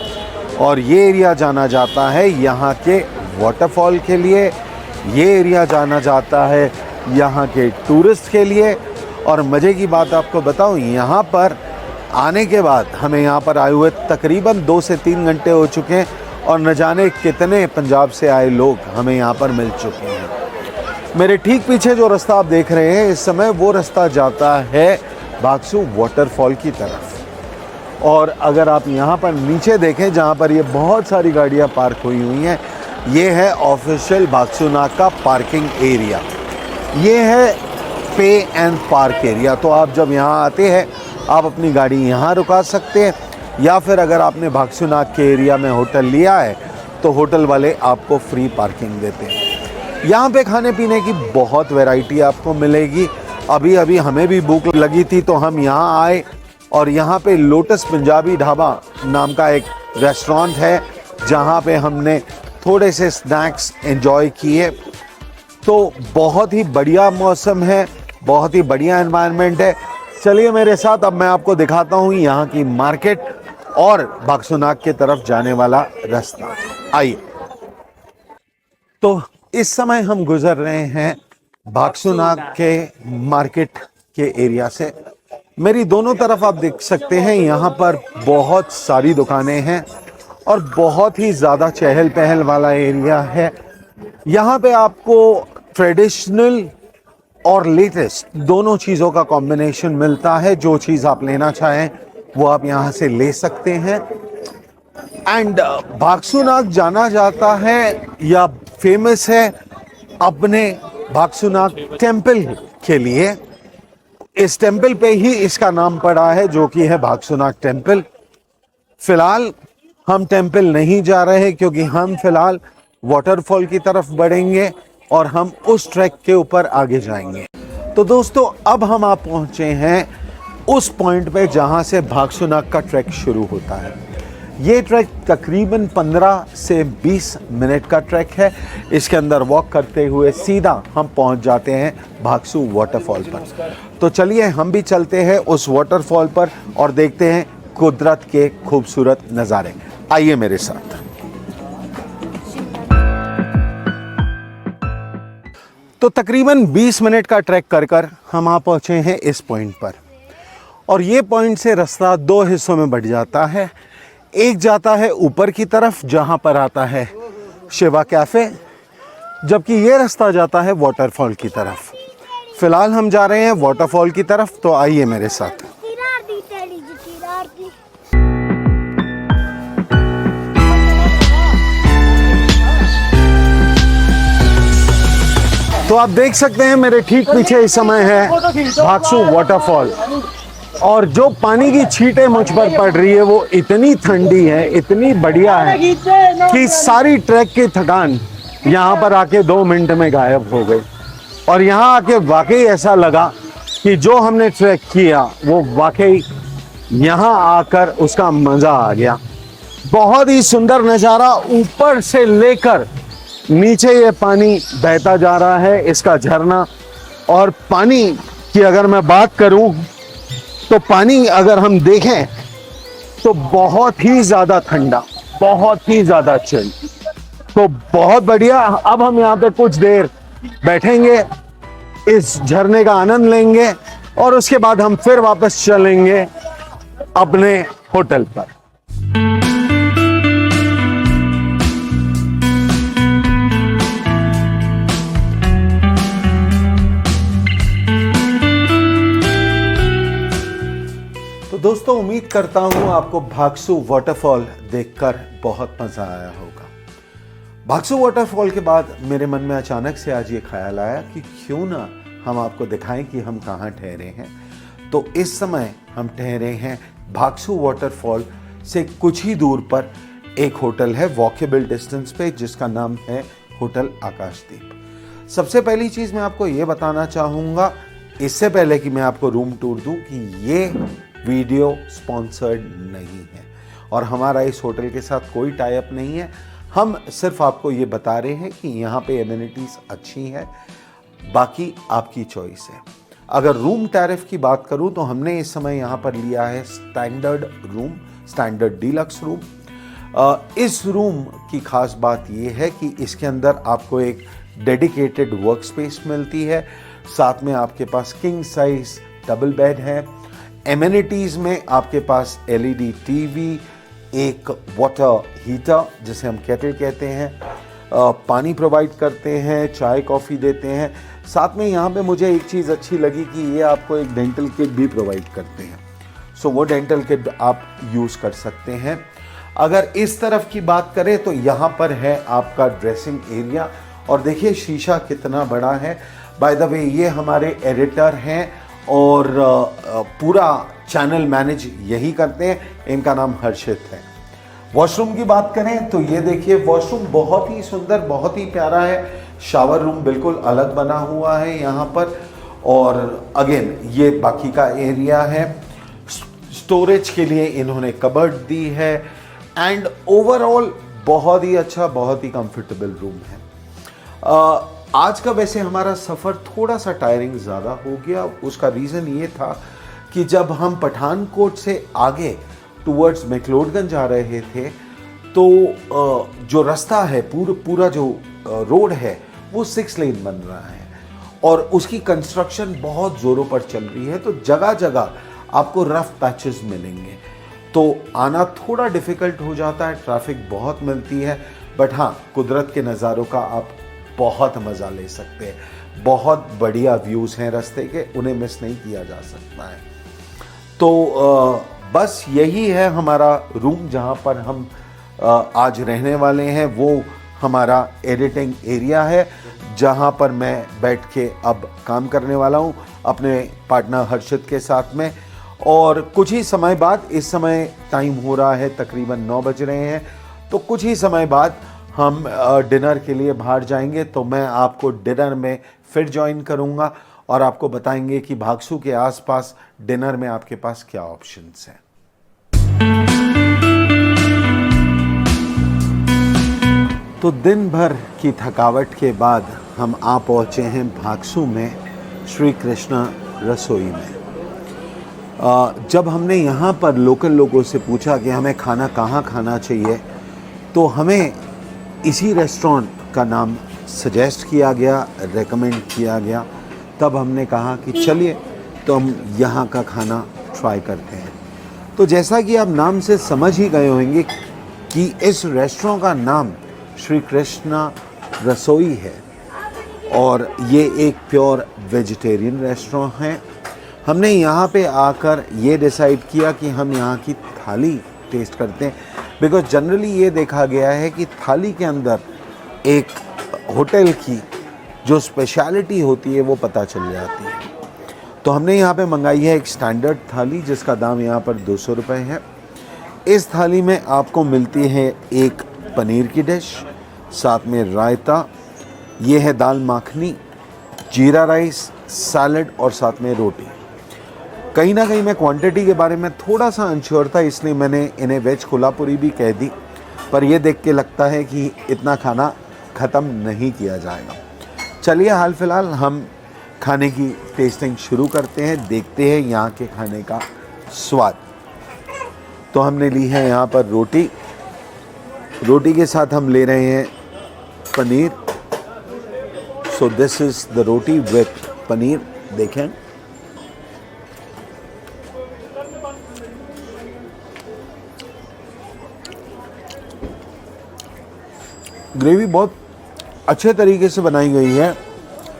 और ये एरिया जाना जाता है यहाँ के वाटरफॉल के लिए, ये एरिया जाना जाता है यहाँ के टूरिस्ट के लिए। और मज़े की बात आपको बताऊँ, यहाँ पर आने के बाद हमें यहाँ पर आए हुए तकरीबन 2 से 3 घंटे हो चुके हैं, और न जाने कितने पंजाब से आए लोग हमें यहाँ पर मिल चुके हैं। मेरे ठीक पीछे जो रास्ता आप देख रहे हैं इस समय, वो रास्ता जाता है भागसू वाटरफॉल की तरफ। और अगर आप यहाँ पर नीचे देखें, जहाँ पर ये बहुत सारी गाड़ियाँ पार्क हुई हुई हैं, ये है ऑफिशियल भागसूनाग का पार्किंग एरिया। ये है पे एंड पार्क एरिया। तो आप जब यहाँ आते हैं आप अपनी गाड़ी यहाँ रुका सकते हैं, या फिर अगर आपने भागसूनाग के एरिया में होटल लिया है तो होटल वाले आपको फ्री पार्किंग देते हैं। यहाँ पे खाने पीने की बहुत वैरायटी आपको मिलेगी। अभी अभी हमें भी भूख लगी थी तो हम यहाँ आए, और यहाँ पे लोटस पंजाबी ढाबा नाम का एक रेस्टोरेंट है, जहाँ पे हमने थोड़े से स्नैक्स एंजॉय किए। तो बहुत ही बढ़िया मौसम है, बहुत ही बढ़िया एनवायरनमेंट है। चलिए मेरे साथ, अब मैं आपको दिखाता हूँ यहाँ की मार्केट और भागसूनाग की तरफ जाने वाला रास्ता। आइए। तो इस समय हम गुजर रहे हैं भागसूनाग के मार्केट के एरिया से। मेरी दोनों तरफ आप देख सकते हैं, यहाँ पर बहुत सारी दुकानें हैं और बहुत ही ज़्यादा चहल पहल वाला एरिया है। यहाँ पे आपको ट्रेडिशनल और लेटेस्ट दोनों चीज़ों का कॉम्बिनेशन मिलता है। जो चीज़ आप लेना चाहें वो आप यहाँ से ले सकते हैं। एंड भागसूनाग जाना जाता है या फेमस है अपने भागसूनाग टेम्पल के लिए। इस टेम्पल पे ही इसका नाम पड़ा है, जो कि है भागसूनाग टेम्पल। फिलहाल हम टेम्पल नहीं जा रहे क्योंकि हम फिलहाल वाटरफॉल की तरफ बढ़ेंगे और हम उस ट्रैक के ऊपर आगे जाएंगे। तो दोस्तों, अब हम आप पहुंचे हैं उस पॉइंट पे जहां से भागसूनाग का ट्रैक शुरू होता है। ये ट्रैक तकरीबन 15 से 20 मिनट का ट्रैक है। इसके अंदर वॉक करते हुए सीधा हम पहुंच जाते हैं भागसू वाटरफॉल पर। तो चलिए हम भी चलते हैं उस वाटरफॉल पर और देखते हैं कुदरत के खूबसूरत नज़ारे। आइए मेरे साथ। तो तकरीबन 20 मिनट का ट्रैक कर हम आ पहुंचे हैं इस पॉइंट पर, और ये पॉइंट से रास्ता 2 हिस्सों में बढ़ जाता है। एक जाता है ऊपर की तरफ जहां पर आता है शिवा कैफ़े, जबकि ये रास्ता जाता है वाटरफॉल की तरफ। फिलहाल हम जा रहे हैं वाटरफॉल की तरफ, तो आइए मेरे साथ। तो आप देख सकते हैं मेरे ठीक पीछे इस समय है भागसू वाटरफॉल, और जो पानी की छींटें मुझ पर पड़ रही है वो इतनी ठंडी है, इतनी बढ़िया है कि सारी ट्रैक की थकान यहाँ पर आके 2 मिनट में गायब हो गई। और यहाँ आके वाकई ऐसा लगा कि जो हमने ट्रैक किया वो वाकई यहाँ आकर उसका मज़ा आ गया। बहुत ही सुंदर नज़ारा, ऊपर से लेकर नीचे ये पानी बहता जा रहा है, इसका झरना। और पानी की अगर मैं बात करूं तो पानी अगर हम देखें तो बहुत ही ज़्यादा ठंडा, बहुत ही ज़्यादा चिल। तो बहुत बढ़िया। अब हम यहाँ पे कुछ देर बैठेंगे, इस झरने का आनंद लेंगे, और उसके बाद हम फिर वापस चलेंगे अपने होटल पर। तो दोस्तों, उम्मीद करता हूं आपको भागसू वाटरफॉल देखकर बहुत मजा आया होगा। भागसू वाटरफॉल के बाद मेरे मन में अचानक से आज ये ख्याल आया कि क्यों ना हम आपको दिखाएं कि हम कहाँ ठहरे हैं। तो इस समय हम ठहरे हैं भागसू वाटरफॉल से कुछ ही दूर पर एक होटल है वॉकेबल डिस्टेंस पे, जिसका नाम है होटल आकाशदीप। सबसे पहली चीज़ मैं आपको ये बताना चाहूँगा, इससे पहले कि मैं आपको रूम टूर दूँ, कि ये वीडियो स्पॉन्सर्ड नहीं है और हमारा इस होटल के साथ कोई टाई अप नहीं है। हम सिर्फ आपको ये बता रहे हैं कि यहाँ पे एमिनिटीज़ अच्छी हैं, बाकी आपकी चॉइस है। अगर रूम टैरिफ की बात करूं तो हमने इस समय यहाँ पर लिया है standard room, standard deluxe room. इस रूम की खास बात यह है कि इसके अंदर आपको एक डेडिकेटेड वर्क स्पेस मिलती है, साथ में आपके पास किंग साइज डबल बेड है। एमिनिटीज में आपके पास एलईडी टीवी, एक वाटर हीटर जिसे हम केटल कहते हैं, पानी प्रोवाइड करते हैं, चाय कॉफ़ी देते हैं। साथ में यहाँ पे मुझे एक चीज़ अच्छी लगी कि ये आपको एक डेंटल किट भी प्रोवाइड करते हैं, सो वो डेंटल किट आप यूज़ कर सकते हैं। अगर इस तरफ की बात करें तो यहाँ पर है आपका ड्रेसिंग एरिया, और देखिए शीशा कितना बड़ा है। बाय द वे ये हमारे एडिटर हैं और पूरा चैनल मैनेज यही करते हैं, इनका नाम हर्षित है। वॉशरूम की बात करें तो ये देखिए वॉशरूम बहुत ही सुंदर, बहुत ही प्यारा है। शावर रूम बिल्कुल अलग बना हुआ है यहाँ पर, और अगेन ये बाकी का एरिया है। स्टोरेज के लिए इन्होंने कबर्ड दी है, एंड ओवरऑल बहुत ही अच्छा, बहुत ही कंफर्टेबल रूम है। आज का वैसे हमारा सफ़र थोड़ा सा टायरिंग ज़्यादा हो गया। उसका रीज़न ये था कि जब हम पठानकोट से आगे टूवर्ड्स मैक्लोडगंज आ रहे थे तो जो रास्ता है, पूरा जो रोड है वो 6 लेन बन रहा है और उसकी कंस्ट्रक्शन बहुत ज़ोरों पर चल रही है, तो जगह जगह आपको रफ पैचेस मिलेंगे, तो आना थोड़ा डिफ़िकल्ट हो जाता है, ट्रैफिक बहुत मिलती है। बट हाँ, कुदरत के नज़ारों का आप बहुत मज़ा ले सकते हैं। बहुत बढ़िया व्यूज़ हैं रास्ते के, उन्हें मिस नहीं किया जा सकता है। तो बस यही है हमारा रूम जहाँ पर हम आज रहने वाले हैं। वो हमारा एडिटिंग एरिया है जहाँ पर मैं बैठ के अब काम करने वाला हूँ अपने पार्टनर हर्षित के साथ में। और कुछ ही समय बाद, इस समय टाइम हो रहा है तकरीबन 9 बज रहे हैं, तो कुछ ही समय बाद हम डिनर के लिए बाहर जाएंगे। तो मैं आपको डिनर में फिर ज्वाइन करूंगा और आपको बताएंगे कि भागसू के आसपास डिनर में आपके पास क्या ऑप्शंस हैं। तो दिन भर की थकावट के बाद हम आ पहुंचे हैं भागसू में श्री कृष्णा रसोई में। जब हमने यहाँ पर लोकल लोगों से पूछा कि हमें खाना कहाँ खाना चाहिए, तो हमें इसी रेस्टोरेंट का नाम सजेस्ट किया गया, रेकमेंड किया गया। तब हमने कहा कि चलिए तो हम यहाँ का खाना ट्राई करते हैं। तो जैसा कि आप नाम से समझ ही गए होंगे कि इस रेस्टोरेंट का नाम श्री कृष्णा रसोई है और ये एक प्योर वेजिटेरियन रेस्टोरेंट है। हमने यहाँ पे आकर ये डिसाइड किया कि हम यहाँ की थाली टेस्ट करते हैं, बिकॉज जनरली ये देखा गया है कि थाली के अंदर एक होटल की जो स्पेशलिटी होती है वो पता चल जाती है। तो हमने यहाँ पे मंगाई है एक स्टैंडर्ड थाली जिसका दाम यहाँ पर 200 रुपये है। इस थाली में आपको मिलती है एक पनीर की डिश, साथ में रायता, ये है दाल माखनी, जीरा राइस, सैलड और साथ में रोटी। कहीं ना कहीं मैं क्वांटिटी के बारे में थोड़ा सा अनश्योर था, इसलिए मैंने इन्हें वेज कोल्हापुरी भी कह दी, पर ये देख के लगता है कि इतना खाना ख़त्म नहीं किया जाएगा। चलिए हाल फिलहाल हम खाने की टेस्टिंग शुरू करते हैं, देखते हैं यहाँ के खाने का स्वाद। तो हमने ली है यहाँ पर रोटी, रोटी के साथ हम ले रहे हैं paneer. So this is the roti with paneer. देखें, ग्रेवी बहुत अच्छे तरीके से बनाई गई है,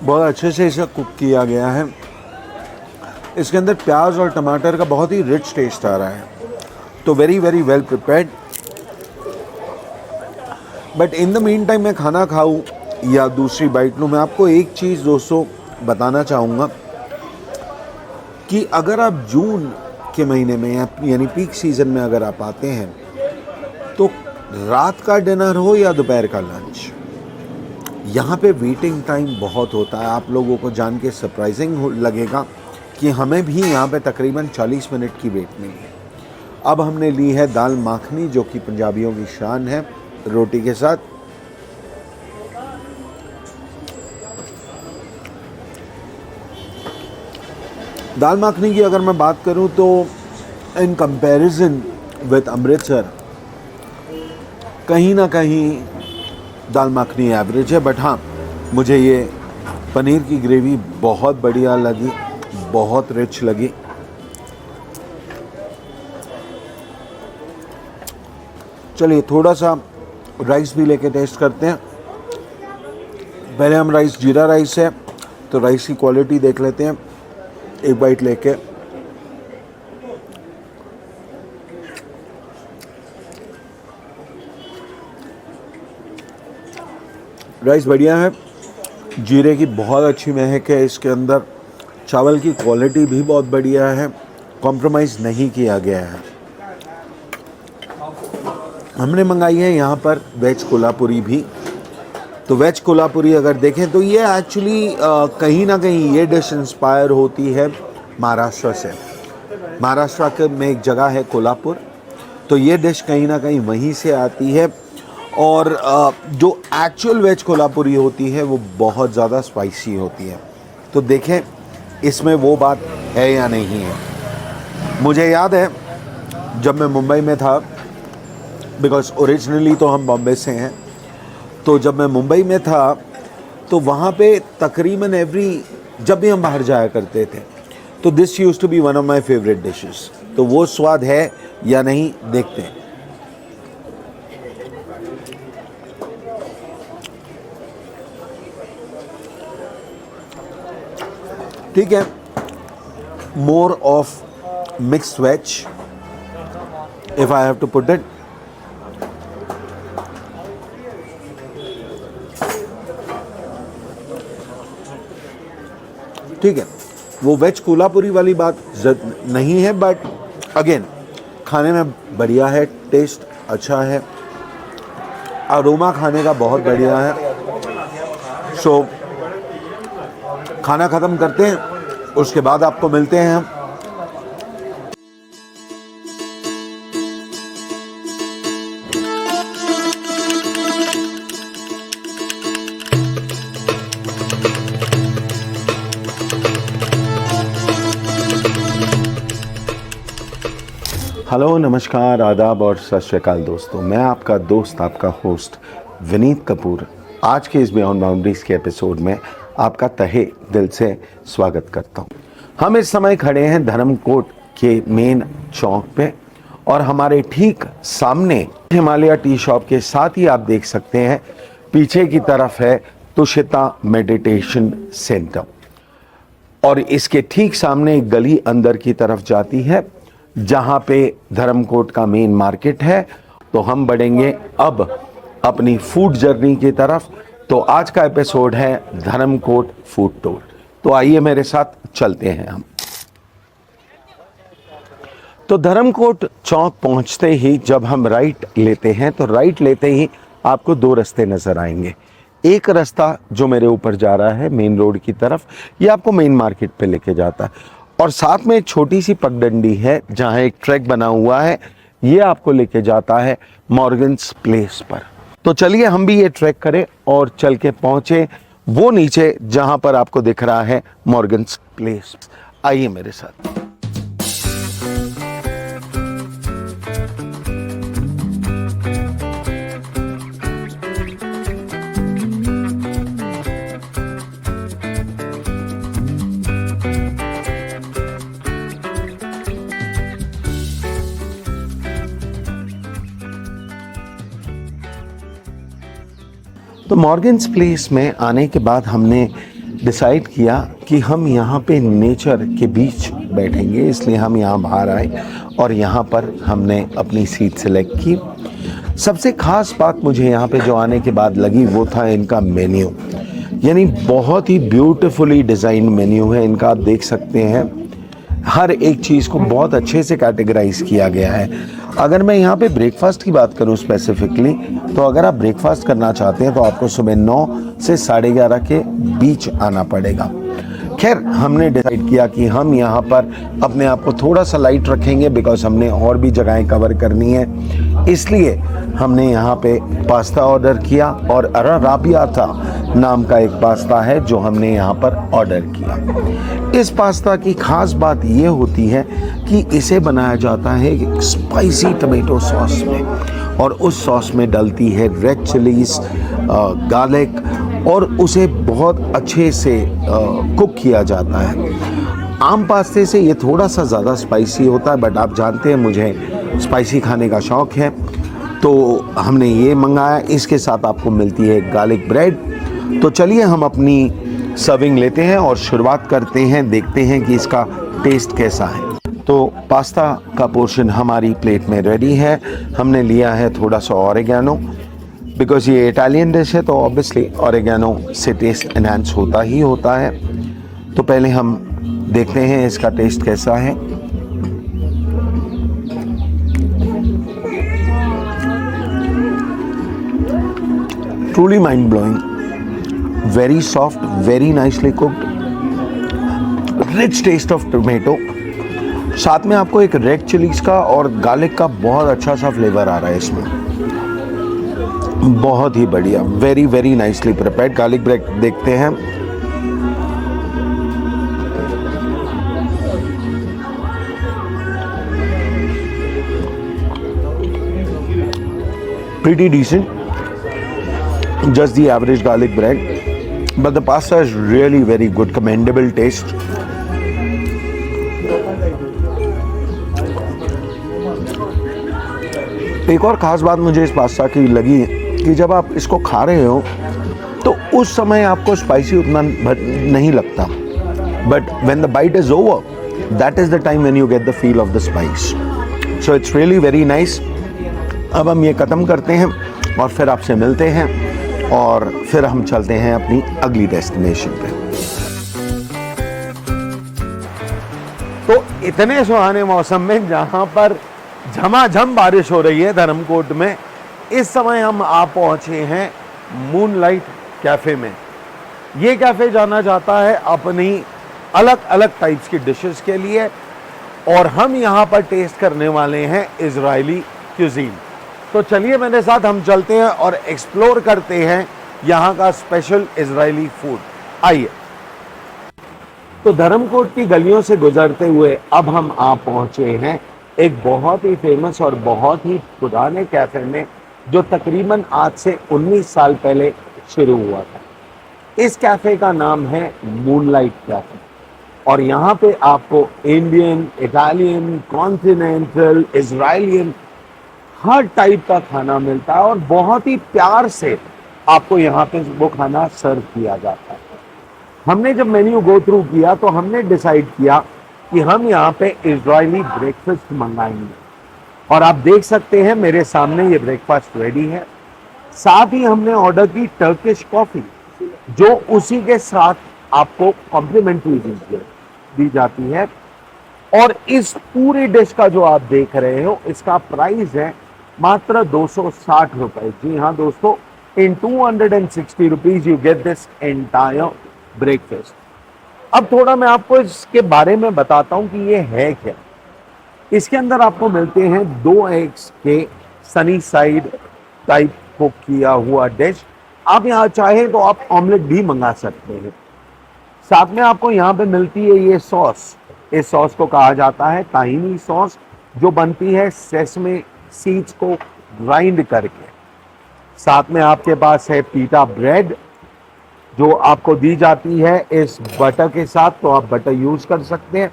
बहुत अच्छे से इसे कुक किया गया है। इसके अंदर प्याज और टमाटर का बहुत ही रिच टेस्ट आ रहा है, तो very very well prepared. But in the mean time मैं खाना खाऊं या दूसरी बाइट लूँ, मैं आपको एक चीज़ दोस्तों बताना चाहूँगा कि अगर आप जून के महीने में यानी पीक सीज़न में अगर आप आते हैं, तो रात का डिनर हो या दोपहर का लंच, यहाँ पे वेटिंग टाइम बहुत होता है। आप लोगों को जान के सरप्राइजिंग लगेगा कि हमें भी यहाँ पे तकरीबन 40 मिनट की वेट मिली है। अब हमने ली है दाल माखनी जो कि पंजाबियों की शान है, रोटी के साथ। दाल मखनी की अगर मैं बात करूं तो इन कंपैरिजन विद अमृतसर कहीं ना कहीं दाल मखनी एवरेज है, बट हाँ मुझे ये पनीर की ग्रेवी बहुत बढ़िया लगी, बहुत रिच लगी। चलिए थोड़ा सा राइस भी लेके टेस्ट करते हैं। पहले हम राइस, जीरा राइस है तो राइस की क्वालिटी देख लेते हैं, एक बाइट लेके। राइस बढ़िया है, जीरे की बहुत अच्छी महक है इसके अंदर, चावल की क्वालिटी भी बहुत बढ़िया है, कॉम्प्रोमाइज़ नहीं किया गया है। हमने मंगाई है यहाँ पर वेज कोल्हापुरी भी। तो वेज कोल्हापुरी अगर देखें तो ये एक्चुअली कहीं ना कहीं ये डिश इंस्पायर होती है महाराष्ट्र से। महाराष्ट्र के में एक जगह है कोल्हापुर, तो ये डिश कहीं ना कहीं वहीं से आती है। और जो एक्चुअल वेज कोल्हापुरी होती है वो बहुत ज़्यादा स्पाइसी होती है। तो देखें इसमें वो बात है या नहीं है। मुझे याद है जब मैं मुंबई में था, बिकॉज ओरिजिनली तो हम बॉम्बे से हैं, तो जब मैं मुंबई में था तो वहाँ पे तकरीबन जब भी हम बाहर जाया करते थे तो this used to be one of my favourite dishes. तो वो स्वाद है या नहीं देखते हैं। ठीक है, more of mixed veg if I have to put it. ठीक है, वो वेज कोल्हापुरी वाली बात नहीं है, बट अगेन खाने में बढ़िया है, टेस्ट अच्छा है, अरोमा खाने का बहुत बढ़िया है। सो खाना ख़त्म करते हैं, उसके बाद आपको मिलते हैं हम। हेलो, नमस्कार, आदाब और सत श्री अकाल दोस्तों। मैं आपका दोस्त, आपका होस्ट विनीत कपूर आज के इस बियॉन्ड बाउंड्रीज़ के एपिसोड में आपका तहे दिल से स्वागत करता हूं। हम इस समय खड़े हैं धर्मकोट के मेन चौक पे और हमारे ठीक सामने हिमालय टी शॉप के साथ ही आप देख सकते हैं पीछे की तरफ है तुषिता मेडिटेशन सेंटर और इसके ठीक सामने एक गली अंदर की तरफ जाती है जहां पे धर्मकोट का मेन मार्केट है। तो हम बढ़ेंगे अब अपनी फूड जर्नी की तरफ। तो आज का एपिसोड है धर्मकोट फूड टूर। तो आइए मेरे साथ चलते हैं हम। तो धर्मकोट चौक पहुंचते ही जब हम राइट लेते हैं तो राइट लेते ही आपको दो रास्ते नजर आएंगे। एक रास्ता जो मेरे ऊपर जा रहा है मेन रोड की तरफ, ये आपको मेन मार्केट पे लेके जाता है और साथ में एक छोटी सी पगडंडी है जहां एक ट्रैक बना हुआ है, ये आपको लेके जाता है मॉर्गन्स प्लेस पर। तो चलिए हम भी ये ट्रैक करें और चल के पहुंचे वो नीचे जहां पर आपको दिख रहा है मॉर्गन्स प्लेस। आइए मेरे साथ। तो मॉर्गन्स प्लेस में आने के बाद हमने डिसाइड किया कि हम यहाँ पे नेचर के बीच बैठेंगे, इसलिए हम यहाँ बाहर आए और यहाँ पर हमने अपनी सीट सेलेक्ट की। सबसे ख़ास बात मुझे यहाँ पे जो आने के बाद लगी वो था इनका मेन्यू, यानी बहुत ही ब्यूटीफुली डिज़ाइन मेन्यू है इनका। आप देख सकते हैं हर एक चीज़ को बहुत अच्छे से कैटेगराइज किया गया है। अगर मैं यहाँ पे ब्रेकफास्ट की बात करूँ स्पेसिफिकली, तो अगर आप ब्रेकफास्ट करना चाहते हैं तो आपको सुबह 9 से 11:30 के बीच आना पड़ेगा। खैर हमने डिसाइड किया कि हम यहाँ पर अपने आप को थोड़ा सा लाइट रखेंगे बिकॉज हमने और भी जगहें कवर करनी है। इसलिए हमने यहाँ पे पास्ता ऑर्डर किया और अराबियाता नाम का एक पास्ता है जो हमने यहाँ पर ऑर्डर किया। इस पास्ता की खास बात ये होती है कि इसे बनाया जाता है स्पाइसी टमेटो सॉस में, और उस सॉस में डलती है रेड चिलीज, गार्लिक, और उसे बहुत अच्छे से कुक किया जाता है। आम पास्ते से ये थोड़ा सा ज़्यादा स्पाइसी होता है, बट आप जानते हैं मुझे स्पाइसी खाने का शौक़ है, तो हमने ये मंगाया। इसके साथ आपको मिलती है गार्लिक ब्रेड। तो चलिए हम अपनी सर्विंग लेते हैं और शुरुआत करते हैं, देखते हैं कि इसका टेस्ट कैसा है। तो पास्ता का पोर्शन हमारी प्लेट में रेडी है। हमने लिया है थोड़ा सा ऑरिगेनो, बिकॉज़ ये इटालियन डिश है तो ऑब्वियसली ऑरिगेनो से टेस्ट एनहांस होता ही होता है। तो पहले हम देखते हैं इसका टेस्ट कैसा है। Truly mind blowing, very soft, very nicely cooked, rich taste of tomato, साथ में आपको एक रेड चिलीज का और गार्लिक का बहुत अच्छा सा फ्लेवर आ रहा है इसमें। बहुत ही बढ़िया, very very nicely prepared. Garlic bread देखते हैं। Pretty decent, just the average garlic bread, but the pasta is really very good, commendable taste. एक और ख़ास बात मुझे इस पास्ता की लगी कि जब आप इसको खा रहे हो तो उस समय आपको स्पाइसी उतना नहीं लगता, but when the bite is over, that is the time when you get the feel of the spice. So it's really very nice. अब हम ये ख़त्म करते हैं और फिर आपसे मिलते हैं और फिर हम चलते हैं अपनी अगली डेस्टिनेशन पे। तो इतने सुहाने मौसम में जहाँ पर झमाझम बारिश हो रही है धर्मकोट में, इस समय हम आ पहुँचे हैं मूनलाइट कैफ़े में। ये कैफ़े जाना जाता है अपनी अलग अलग टाइप्स की डिशेस के लिए, और हम यहाँ पर टेस्ट करने वाले हैं इजरायली क्यूजीन। तो चलिए मेरे साथ हम चलते हैं और एक्सप्लोर करते हैं यहाँ का स्पेशल इजरायली फूड। आइए। तो धर्मकोट की गलियों से गुजरते हुए अब हम आ पहुँचे हैं एक बहुत ही फेमस और बहुत ही पुराने कैफ़े में, जो तकरीबन आज से 19 साल पहले शुरू हुआ था। इस कैफ़े का नाम है मूनलाइट कैफ़े, और यहाँ पे आपको इंडियन, इटालियन, कॉन्टिनेंटल, इजरायलियन हर टाइप का खाना मिलता है, और बहुत ही प्यार से आपको यहाँ पे वो खाना सर्व किया जाता है। हमने जब मेन्यू गो थ्रू किया तो हमने डिसाइड किया कि हम यहाँ पे इजरायली ब्रेकफास्ट मंगाएंगे, और आप देख सकते हैं मेरे सामने ये ब्रेकफास्ट रेडी है। साथ ही हमने ऑर्डर की टर्किश कॉफ़ी, जो उसी के साथ आपको कॉम्प्लीमेंट्री दी जाती है। और इस पूरी डिश का जो आप देख रहे हो, इसका प्राइस है मात्र 260 रुपए। जी हाँ दोस्तों, इन 260 rupees you get this entire breakfast. अब थोड़ा मैं आपको इसके बारे में बताता हूँ कि ये है क्या। इसके अंदर आपको मिलते हैं 2 एग्स के सनी साइड टाइप को किया हुआ डिश। आप यहाँ चाहें तो आप ऑमलेट भी मंगा सकते हैं। साथ में आपको यहाँ पे मिलती है ये सॉस। इस सॉस को कहा जाता है ताहिनी सॉस, जो बनती है सेसमे सीड्स को ग्राइंड करके। साथ में आपके पास है पीटा ब्रेड, जो आपको दी जाती है इस बटर के साथ, तो आप बटर यूज कर सकते हैं।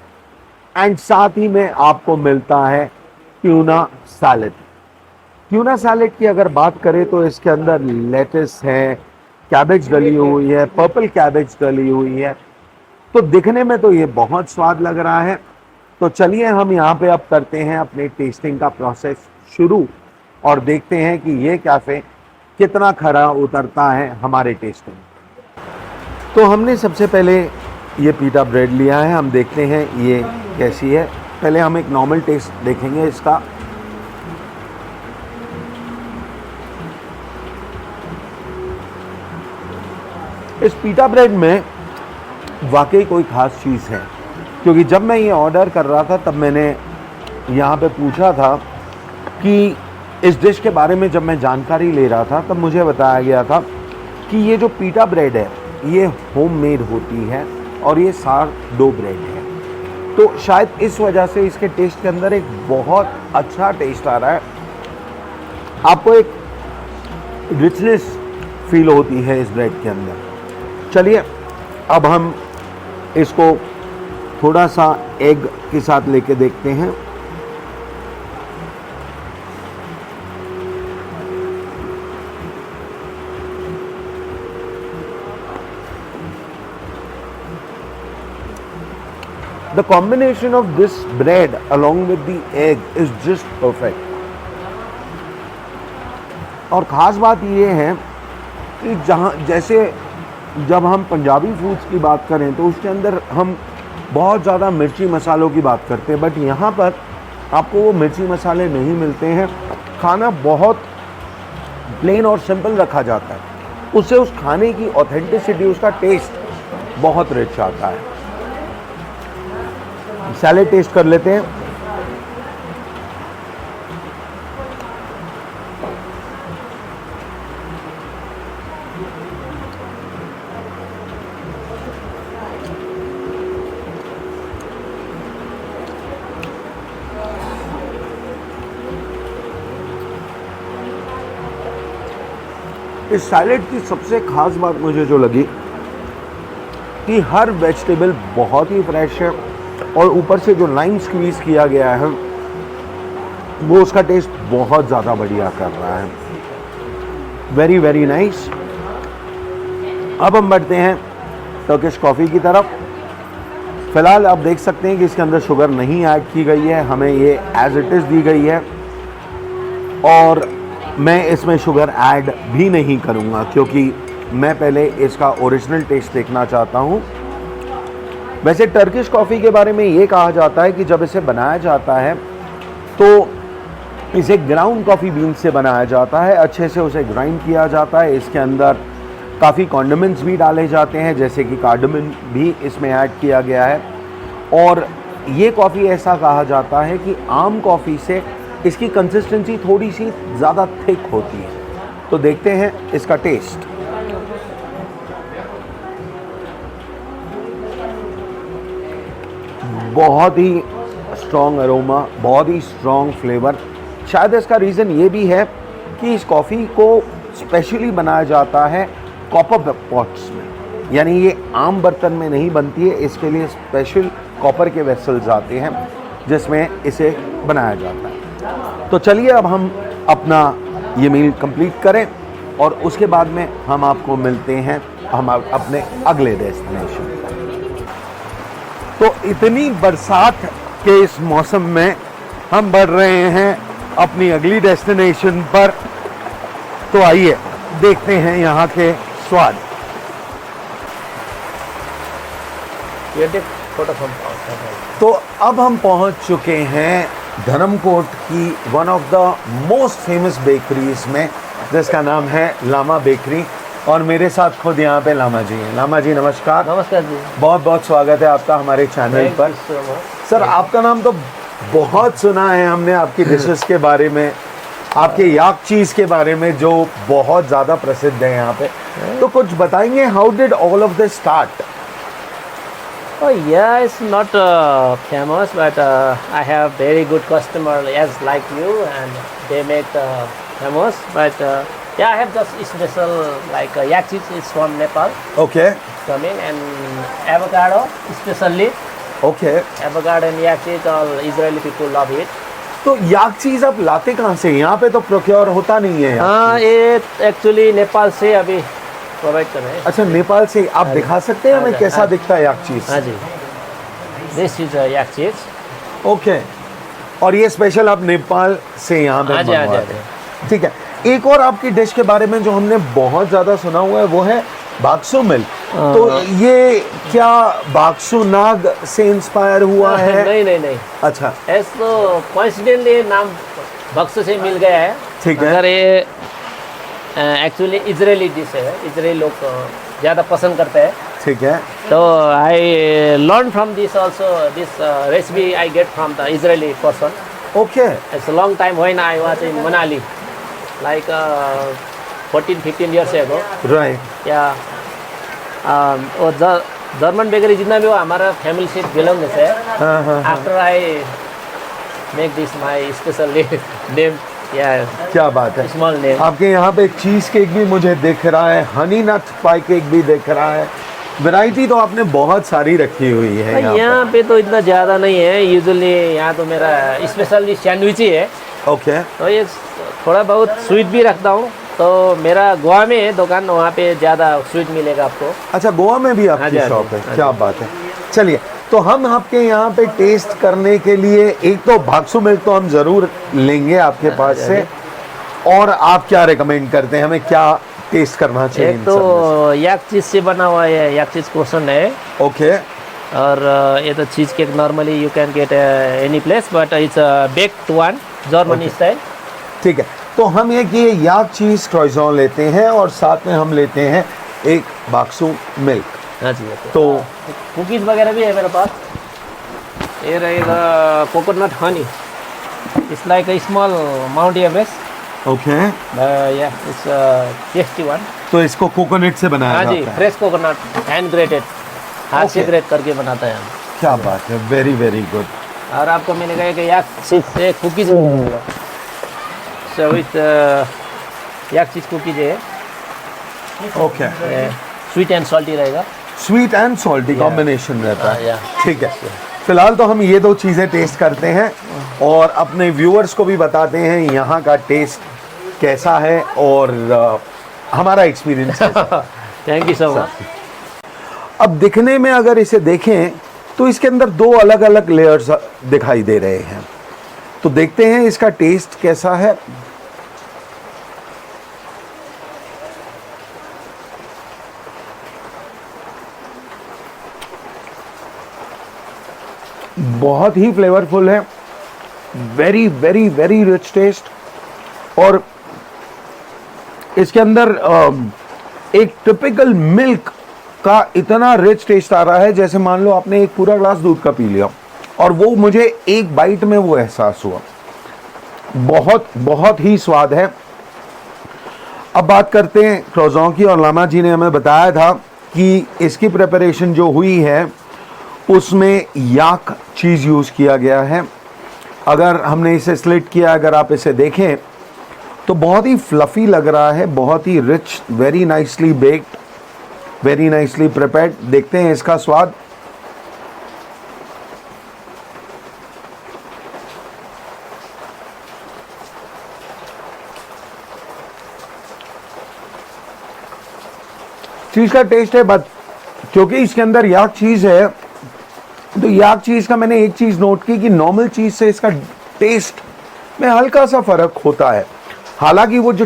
एंड साथ ही में आपको मिलता है ट्यूना सैलेड। ट्यूना सैलेड की अगर बात करें तो इसके अंदर लेटिस है, कैबेज डली हुई है, पर्पल कैबेज डली हुई है। तो दिखने में तो ये बहुत स्वाद लग रहा है। तो चलिए हम यहाँ पे अब करते हैं अपने टेस्टिंग का प्रोसेस शुरू, और देखते हैं कि ये कैफ़े कितना खरा उतरता है हमारे टेस्टिंग। तो हमने सबसे पहले ये पीटा ब्रेड लिया है, हम देखते हैं ये कैसी है। पहले हम एक नॉर्मल टेस्ट देखेंगे इसका। इस पीटा ब्रेड में वाकई कोई ख़ास चीज़ है, क्योंकि जब मैं ये ऑर्डर कर रहा था तब मैंने यहाँ पे पूछा था कि इस डिश के बारे में जब मैं जानकारी ले रहा था तब मुझे बताया गया था कि ये जो पीटा ब्रेड है ये होममेड होती है और ये सारडो ब्रेड है, तो शायद इस वजह से इसके टेस्ट के अंदर एक बहुत अच्छा टेस्ट आ रहा है। आपको एक रिचनेस फील होती है इस ब्रेड के अंदर। चलिए अब हम इसको थोड़ा सा एग के साथ लेके देखते हैं। The combination of this bread along with the egg is just perfect. और ख़ास बात ये है कि जैसे जब हम पंजाबी फूड्स की बात करें तो उसके अंदर हम बहुत ज़्यादा मिर्ची मसालों की बात करते हैं, बट यहाँ पर आपको वो मिर्ची मसाले नहीं मिलते हैं। खाना बहुत प्लेन और सिंपल रखा जाता है, उससे उस खाने की ऑथेंटिसिटी, उसका टेस्ट बहुत रिच आता है। सैलेड टेस्ट कर लेते हैं। इस सैलेड की सबसे खास बात मुझे जो लगी कि हर वेजिटेबल बहुत ही फ्रेश है और ऊपर से जो लाइम स्क्वीज किया गया है वो उसका टेस्ट बहुत ज़्यादा बढ़िया कर रहा है। Very very nice. अब हम बढ़ते हैं टर्किश कॉफ़ी की तरफ। फ़िलहाल आप देख सकते हैं कि इसके अंदर शुगर नहीं ऐड की गई है, हमें ये एज इट इज़ दी गई है और मैं इसमें शुगर ऐड भी नहीं करूँगा क्योंकि मैं पहले इसका ओरिजिनल टेस्ट देखना चाहता हूँ। वैसे टर्किश कॉफ़ी के बारे में ये कहा जाता है कि जब इसे बनाया जाता है तो इसे ग्राउंड कॉफ़ी बीन से बनाया जाता है, अच्छे से उसे ग्राइंड किया जाता है। इसके अंदर काफ़ी कॉन्डिमेंट्स भी डाले जाते हैं जैसे कि कार्डमम भी इसमें ऐड किया गया है और ये कॉफ़ी ऐसा कहा जाता है कि आम कॉफ़ी से इसकी कंसिस्टेंसी थोड़ी सी ज़्यादा थिक होती है। तो देखते हैं इसका टेस्ट। बहुत ही स्ट्रॉन्ग अरोमा, बहुत ही स्ट्रॉन्ग फ्लेवर। शायद इसका रीज़न ये भी है कि इस कॉफ़ी को स्पेशली बनाया जाता है कॉपर पॉट्स में, यानी ये आम बर्तन में नहीं बनती है, इसके लिए स्पेशल कॉपर के वेसल्स आते हैं जिसमें इसे बनाया जाता है। तो चलिए अब हम अपना ये मील कंप्लीट करें और उसके बाद में हम आपको मिलते हैं हम अपने अगले डेस्टिनेशन पर। तो इतनी बरसात के इस मौसम में हम बढ़ रहे हैं अपनी अगली डेस्टिनेशन पर। तो आइए देखते हैं यहाँ के स्वाद। तो अब हम पहुँच चुके हैं धर्मकोट की one of the most famous bakeries में जिसका नाम है लामा बेकरी और मेरे साथ खुद यहाँ पे लामा जी हैं। लामा जी नमस्कार। नमस्कार जी। बहुत बहुत स्वागत है आपका हमारे चैनल पर। सर आपका नाम तो बहुत सुना है हमने आपकी डिशेस के बारे में, आपके याक चीज़ के बारे में जो बहुत ज़्यादा प्रसिद्ध है यहाँ पे, तो कुछ बताएंगे how did all of this start? Oh yeah, it's not famous, but I have very good customer as like you, and they make famous. But yeah, I have just special like yak cheese is from Nepal. Okay. Coming and avocado especially. Okay. Avocado and yak cheese, all Israeli people love it. तो याक चीज़ आप लाते कहाँ से? यहाँ पे तो procure होता नहीं है। हाँ, ये एक्चुअली नेपाल से अभी प्रोवाइड कर रहे हैं। अच्छा, नेपाल से। आप दिखा सकते हैं हमें कैसा दिखता है याक चीज़? हाँ जी, दिस इज याक चीज। ओके। और ये स्पेशल आप नेपाल से यहाँ पे मंगवाते हैं? ठीक है। एक और आपकी डिश के बारे में जो हमने बहुत ज़्यादा सुना हुआ है वो है बाक्सो मिल्क। तो ये क्या बाक्सो नाग से इंस्पायर हुआ है? नहीं नहीं नहीं। अच्छा, ऐसा कोइंसिडेंटली नाम बक्सो से मिल गया है। ठीक है। अगर ये एक्चुअली इजरायली डिश है, इजरायली लोग ज़्यादा पसंद करते हैं। ठीक है। तो I learn from this also, this recipe I get from the Israeli person. Okay. It's a long time when I was in Manali, like 14-15 years ago. Right. Yeah. और जर्मन बेकरी जितना भी हो हमारा फैमिली से belong है. After I make this my special name. Yeah. क्या बात है. Small name. आपके यहाँ पे चीज़ केक भी मुझे दिख रहा है, हनी नट पाई केक भी दिख रहा है. वैरायटी तो आपने बहुत सारी रखी हुई है यहाँ पे तो इतना ज़्यादा नहीं है. यूजुअली यहाँ तो मेरा स्पेशली सैंडविच ही है. ओके. तो ये थोड़ा बहुत स्वीट भी रखता हूँ. तो मेरा गोवा में है दुकान, वहाँ पे ज़्यादा स्वीट मिलेगा आपको. अच्छा, गोवा में भी आपकी शॉप है. क्या बात है. चलिए, तो हम आपके यहाँ पे टेस्ट करने के लिए एक तो भागसू मिल्क तो हम ज़रूर लेंगे आपके पास से. और आप क्या रेकमेंड करते हैं, हमें क्या टेस्ट करना चाहिए? एक तो याक चीज़ से बना हुआ है, याक चीज़ क्रोसन है. ओके. और ये तो cheese cake normally you can get any place, but it's baked one Germany style. ठीक है, तो हम एक ये याक चीज़ क्रॉइज़ॉन लेते हैं और साथ में हम लेते हैं एक भागसू मिल्क. हाँ जी. तो कुकीज़ वगैरह भी है मेरे पास. ये रहेगा coconut Honey. It's like a small mount Everest. Okay. या इट्स टेस्टी वन. तो इसको कोकोनट से बनाया हाँ जी, जाता है. फ्रेश कोकोनट हैंड ग्रेटेड, हाथ से ग्रेट करके बनाता है हम. क्या बात है. Very very good. और आपको मैंने कहा कि याक चीज़ से कुकीज़ मिलेगा. So with yak cheese cookies है. ओके. स्वीट एंड सॉल्टी रहेगा. स्वीट एंड सॉल्टी कॉम्बिनेशन रहता है. yeah. ठीक है. फिलहाल तो हम ये दो चीज़ें टेस्ट करते हैं और अपने व्यूअर्स को भी बताते हैं यहाँ का टेस्ट कैसा है और हमारा एक्सपीरियंस कैसा है. Thank you so much. अब दिखने में अगर इसे देखें तो इसके अंदर दो अलग अलग लेयर्स दिखाई दे रहे हैं. तो देखते हैं इसका टेस्ट कैसा है. बहुत ही फ्लेवरफुल है. Very very very rich taste. और इसके अंदर एक टिपिकल मिल्क का इतना रिच टेस्ट आ रहा है जैसे मान लो आपने एक पूरा ग्लास दूध का पी लिया, और वो मुझे एक बाइट में वो एहसास हुआ. बहुत बहुत ही स्वाद है. अब बात करते हैं क्रॉइज़ॉन की. और लामा जी ने हमें बताया था कि इसकी प्रिपरेशन जो हुई है उसमें याक चीज़ यूज़ किया गया है. अगर हमने इसे स्लिट किया, अगर आप इसे देखें तो बहुत ही फ्लफ़ी लग रहा है, बहुत ही rich, very nicely baked, very nicely prepared. देखते हैं इसका स्वाद. चीज़ का टेस्ट है, बट क्योंकि इसके अंदर याक चीज़ है तो याक चीज़ का मैंने एक चीज़ नोट की कि नॉर्मल चीज़ से इसका टेस्ट में हल्का सा फ़र्क होता है. हालांकि वो जो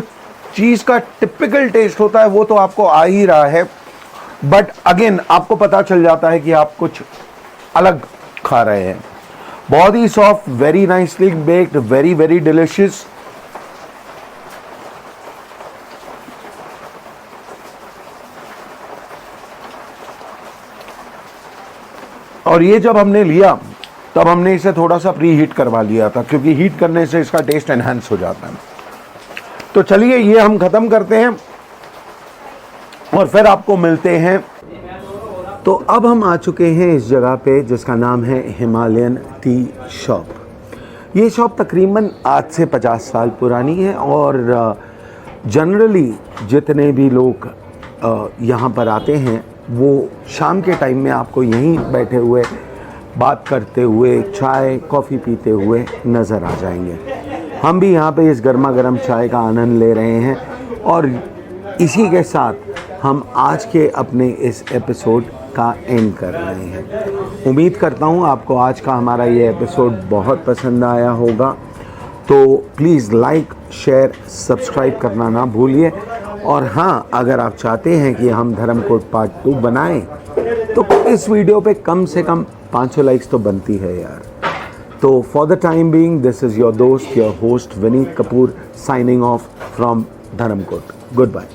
चीज़ का टिपिकल टेस्ट होता है वो तो आपको आ ही रहा है, बट अगेन आपको पता चल जाता है कि आप कुछ अलग खा रहे हैं. बहुत ही soft, very nicely baked, very very delicious. और ये जब हमने लिया तब हमने इसे थोड़ा सा प्री हीट करवा लिया था, क्योंकि हीट करने से इसका टेस्ट एनहांस हो जाता है. तो चलिए ये हम ख़त्म करते हैं और फिर आपको मिलते हैं. तो अब हम आ चुके हैं इस जगह पे जिसका नाम है हिमालयन टी शॉप. ये शॉप तकरीबन आज से 50 साल पुरानी है और जनरली जितने भी लोग यहाँ पर आते हैं वो शाम के टाइम में आपको यहीं बैठे हुए बात करते हुए, चाय कॉफ़ी पीते हुए नज़र आ जाएंगे. हम भी यहाँ पे इस गर्मा गर्म चाय का आनंद ले रहे हैं और इसी के साथ हम आज के अपने इस एपिसोड का एंड कर रहे हैं. उम्मीद करता हूँ आपको आज का हमारा ये एपिसोड बहुत पसंद आया होगा. तो प्लीज़ लाइक, शेयर, सब्सक्राइब करना ना भूलिए. और हाँ, अगर आप चाहते हैं कि हम धर्मकोट पार्ट 2 बनाएं तो इस वीडियो पे कम से कम 500 लाइक्स तो बनती है यार. तो for the time being, this is your दोस्त, your host Vineet Kapoor, signing off from Dharamkot. Good bye.